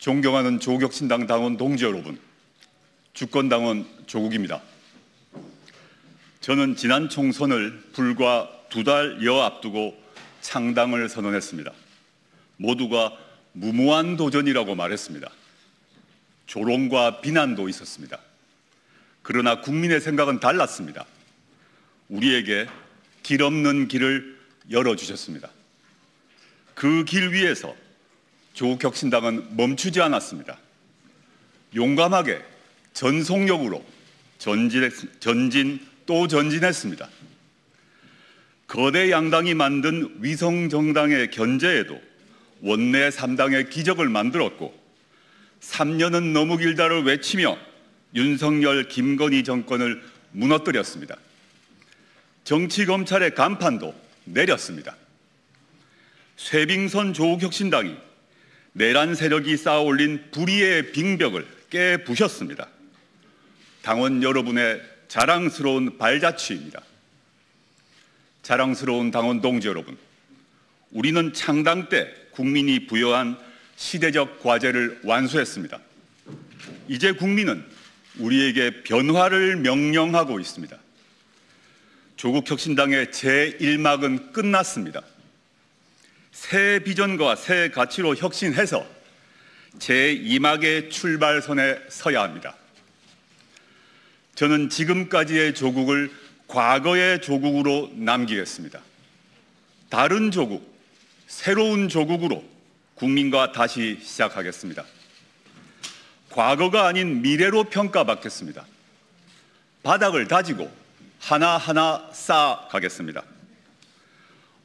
존경하는 조국혁신당 당원 동지 여러분, 주권당원 조국입니다. 저는 지난 총선을 불과 2달여 앞두고 창당을 선언했습니다. 모두가 무모한 도전이라고 말했습니다. 조롱과 비난도 있었습니다. 그러나 국민의 생각은 달랐습니다. 우리에게 길 없는 길을 열어주셨습니다. 그 길 위에서 조국혁신당은 멈추지 않았습니다. 용감하게 전속력으로 전진 또 전진했습니다. 거대 양당이 만든 위성정당의 견제에도 원내 3당의 기적을 만들었고 3년은 너무 길다를 외치며 윤석열, 김건희 정권을 무너뜨렸습니다. 정치검찰의 간판도 내렸습니다. 쇄빙선 조국혁신당이 내란 세력이 쌓아올린 불의의 빙벽을 깨부셨습니다. 당원 여러분의 자랑스러운 발자취입니다. 자랑스러운 당원 동지 여러분, 우리는 창당 때 국민이 부여한 시대적 과제를 완수했습니다. 이제 국민은 우리에게 변화를 명령하고 있습니다. 조국혁신당의 제1막은 끝났습니다. 새 비전과 새 가치로 혁신해서 제2막의 출발선에 서야 합니다. 저는 지금까지의 조국을 과거의 조국으로 남기겠습니다. 다른 조국, 새로운 조국으로 국민과 다시 시작하겠습니다. 과거가 아닌 미래로 평가받겠습니다. 바닥을 다지고 하나하나 쌓아가겠습니다.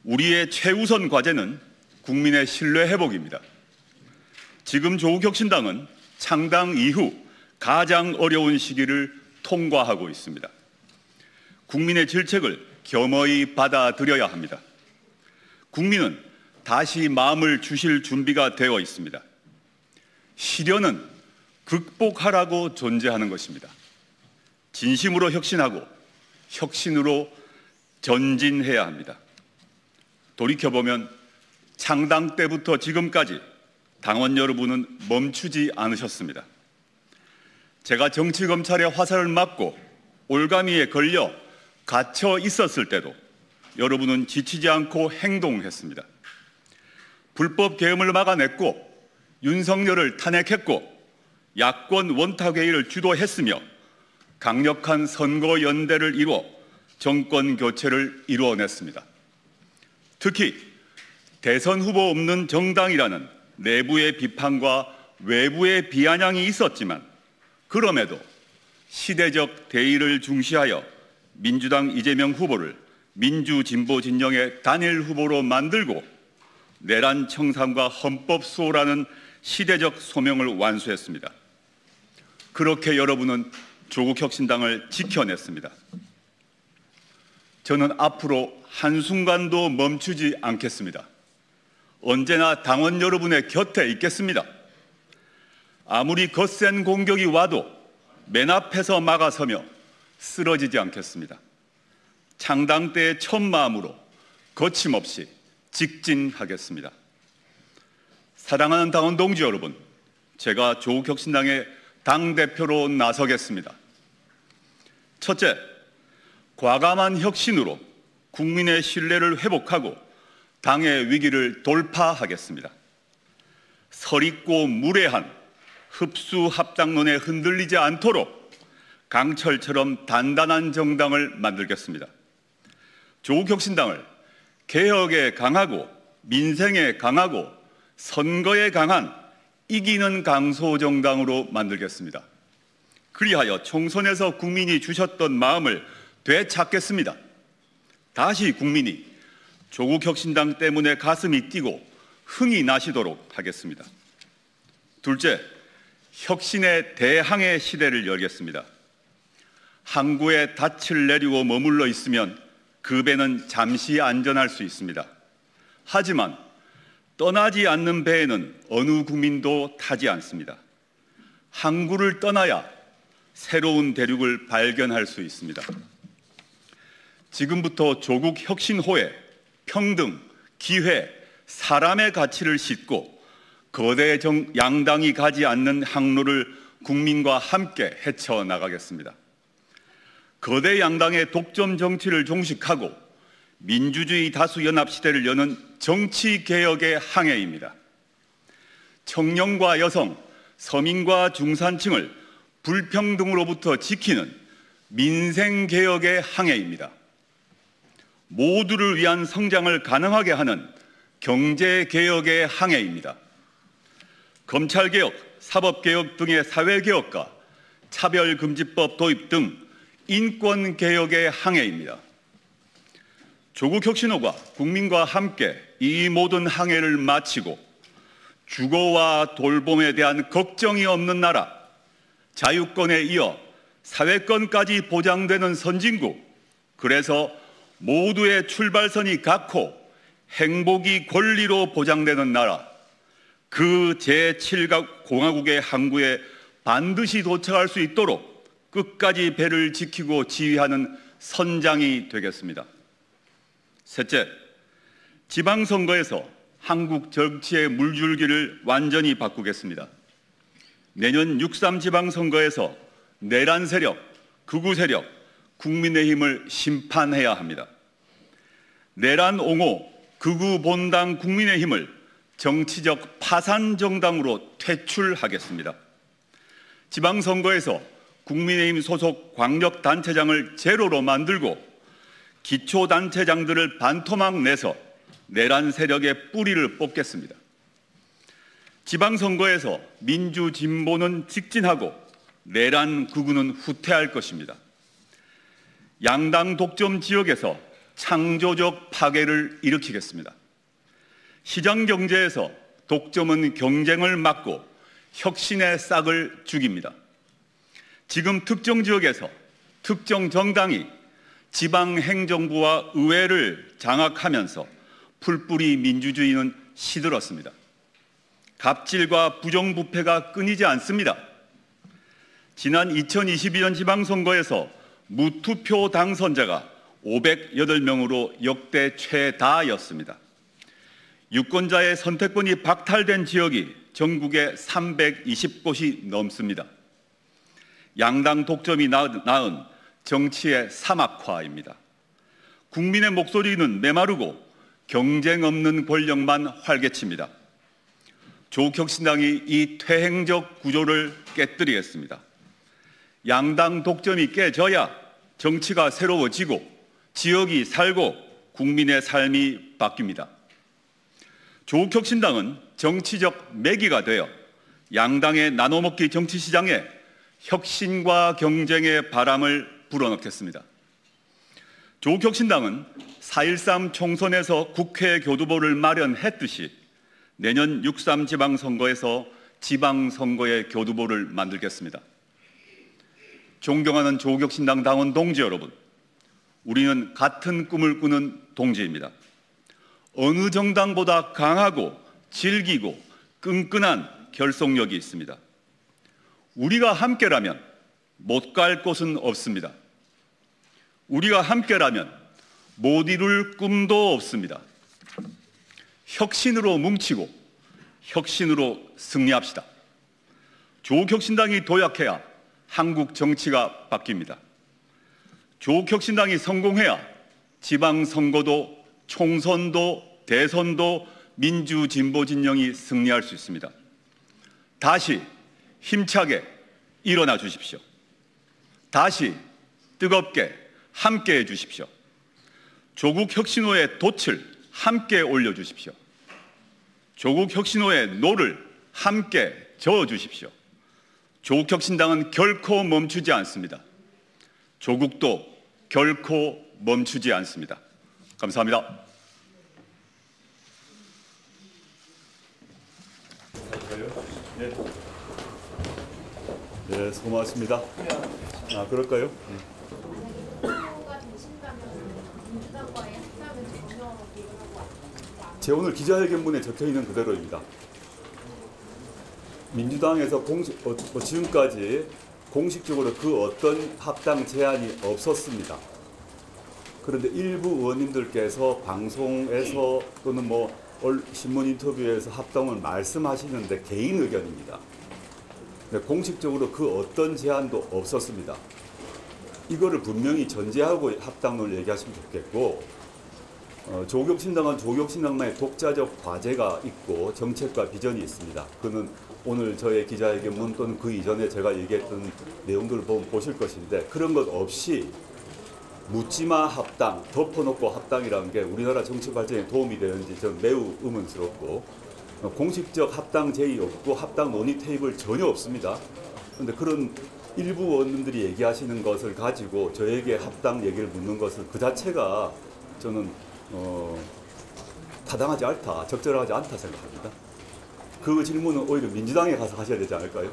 우리의 최우선 과제는 국민의 신뢰 회복입니다. 지금 조국혁신당은 창당 이후 가장 어려운 시기를 통과하고 있습니다. 국민의 질책을 겸허히 받아들여야 합니다. 국민은 다시 마음을 주실 준비가 되어 있습니다. 시련은 극복하라고 존재하는 것입니다. 진심으로 혁신하고 혁신으로 전진해야 합니다. 돌이켜보면 창당 때부터 지금까지 당원 여러분은 멈추지 않으셨습니다. 제가 정치검찰의 화살을 맞고 올가미에 걸려 갇혀 있었을 때도 여러분은 지치지 않고 행동했습니다. 불법 계엄을 막아냈고 윤석열을 탄핵했고 야권 원탁회의를 주도했으며 강력한 선거연대를 이루어 정권 교체를 이루어냈습니다. 특히 대선 후보 없는 정당이라는 내부의 비판과 외부의 비아냥이 있었지만 그럼에도 시대적 대의를 중시하여 민주당 이재명 후보를 민주진보 진영의 단일 후보로 만들고 내란 청산과 헌법 수호라는 시대적 소명을 완수했습니다. 그렇게 여러분은 조국혁신당을 지켜냈습니다. 저는 앞으로 한순간도 멈추지 않겠습니다. 언제나 당원 여러분의 곁에 있겠습니다. 아무리 거센 공격이 와도 맨 앞에서 막아서며 쓰러지지 않겠습니다. 창당 때의 첫 마음으로 거침없이 직진하겠습니다. 사랑하는 당원 동지 여러분, 제가 조국혁신당의 당대표로 나서겠습니다. 첫째, 과감한 혁신으로 국민의 신뢰를 회복하고 당의 위기를 돌파하겠습니다. 설익고 무례한 흡수 합당론에 흔들리지 않도록 강철처럼 단단한 정당을 만들겠습니다. 조국혁신당을 개혁에 강하고 민생에 강하고 선거에 강한 이기는 강소정당으로 만들겠습니다. 그리하여 총선에서 국민이 주셨던 마음을 되찾겠습니다. 다시 국민이 조국혁신당 때문에 가슴이 뛰고 흥이 나시도록 하겠습니다. 둘째, 혁신의 대항해 시대를 열겠습니다. 항구에 닻을 내리고 머물러 있으면 그 배는 잠시 안전할 수 있습니다. 하지만 떠나지 않는 배에는 어느 국민도 타지 않습니다. 항구를 떠나야 새로운 대륙을 발견할 수 있습니다. 지금부터 조국 혁신호에 평등, 기회, 사람의 가치를 싣고 거대 양당이 가지 않는 항로를 국민과 함께 헤쳐나가겠습니다. 거대 양당의 독점 정치를 종식하고 민주주의 다수 연합 시대를 여는 정치 개혁의 항해입니다. 청년과 여성, 서민과 중산층을 불평등으로부터 지키는 민생 개혁의 항해입니다. 모두를 위한 성장을 가능하게 하는 경제 개혁의 항해입니다. 검찰 개혁, 사법 개혁 등의 사회 개혁과 차별금지법 도입 등 인권 개혁의 항해입니다. 조국 혁신호가 국민과 함께 이 모든 항해를 마치고 주거와 돌봄에 대한 걱정이 없는 나라, 자유권에 이어 사회권까지 보장되는 선진국, 그래서 모두의 출발선이 같고 행복이 권리로 보장되는 나라, 그 제7공화국의 항구에 반드시 도착할 수 있도록 끝까지 배를 지키고 지휘하는 선장이 되겠습니다. 셋째, 지방선거에서 한국 정치의 물줄기를 완전히 바꾸겠습니다. 내년 6.3 지방선거에서 내란 세력, 극우 세력, 국민의힘을 심판해야 합니다. 내란 옹호, 극우 본당 국민의힘을 정치적 파산 정당으로 퇴출하겠습니다. 지방선거에서 국민의힘 소속 광역단체장을 제로로 만들고 기초단체장들을 반토막 내서 내란 세력의 뿌리를 뽑겠습니다. 지방선거에서 민주진보는 직진하고 내란 극우는 후퇴할 것입니다. 양당 독점 지역에서 창조적 파괴를 일으키겠습니다. 시장경제에서 독점은 경쟁을 막고 혁신의 싹을 죽입니다. 지금 특정 지역에서 특정 정당이 지방행정부와 의회를 장악하면서 풀뿌리 민주주의는 시들었습니다. 갑질과 부정부패가 끊이지 않습니다. 지난 2022년 지방선거에서 무투표 당선자가 508명으로 역대 최다였습니다. 유권자의 선택권이 박탈된 지역이 전국에 320곳이 넘습니다. 양당 독점이 낳은 정치의 사막화입니다. 국민의 목소리는 메마르고 경쟁 없는 권력만 활개칩니다. 조국혁신당이 이 퇴행적 구조를 깨뜨리겠습니다. 양당 독점이 깨져야 정치가 새로워지고 지역이 살고 국민의 삶이 바뀝니다. 조국혁신당은 정치적 매기가 되어 양당의 나눠먹기 정치시장에 혁신과 경쟁의 바람을 불어넣겠습니다. 조국혁신당은 4.13 총선에서 국회 교두보를 마련했듯이 내년 6.3 지방선거에서 지방선거의 교두보를 만들겠습니다. 존경하는 조국혁신당 당원 동지 여러분, 우리는 같은 꿈을 꾸는 동지입니다. 어느 정당보다 강하고 질기고 끈끈한 결속력이 있습니다. 우리가 함께라면 못 갈 곳은 없습니다. 우리가 함께라면 못 이룰 꿈도 없습니다. 혁신으로 뭉치고 혁신으로 승리합시다. 조국혁신당이 도약해야 한국 정치가 바뀝니다. 조국혁신당이 성공해야 지방선거도 총선도 대선도 민주진보 진영이 승리할 수 있습니다. 다시 힘차게 일어나 주십시오. 다시 뜨겁게 함께해 주십시오. 조국혁신호의 돛을 함께 올려주십시오. 조국혁신호의 노를 함께 저어주십시오. 조국혁신당은 결코 멈추지 않습니다. 조국도 결코 멈추지 않습니다. 감사합니다. 네, 고맙습니다. 그럴까요? 제 오늘 기자회견문에 적혀있는 그대로입니다. 민주당에서 지금까지 공식적으로 그 어떤 합당 제안이 없었습니다. 그런데 일부 의원님들께서 방송에서 또는 신문 인터뷰에서 합당을 말씀하시는데 개인 의견입니다. 공식적으로 그 어떤 제안도 없었습니다. 이거를 분명히 전제하고 합당을 얘기하시면 좋겠고, 조국신당은 조국신당만의 독자적 과제가 있고 정책과 비전이 있습니다. 그는 오늘 저의 기자회견문 또는 그 이전에 제가 얘기했던 내용들을 보면 보실 것인데, 그런 것 없이 묻지마 합당, 덮어놓고 합당이라는 게 우리나라 정치 발전에 도움이 되는지 저는 매우 의문스럽고, 공식적 합당 제의 없고 합당 논의 테이블 전혀 없습니다. 그런데 그런 일부 의원님들이 얘기하시는 것을 가지고 저에게 합당 얘기를 묻는 것은 그 자체가 저는 타당하지 않다, 적절하지 않다 생각합니다. 그 질문은 오히려 민주당에 가서 하셔야 되지 않을까요?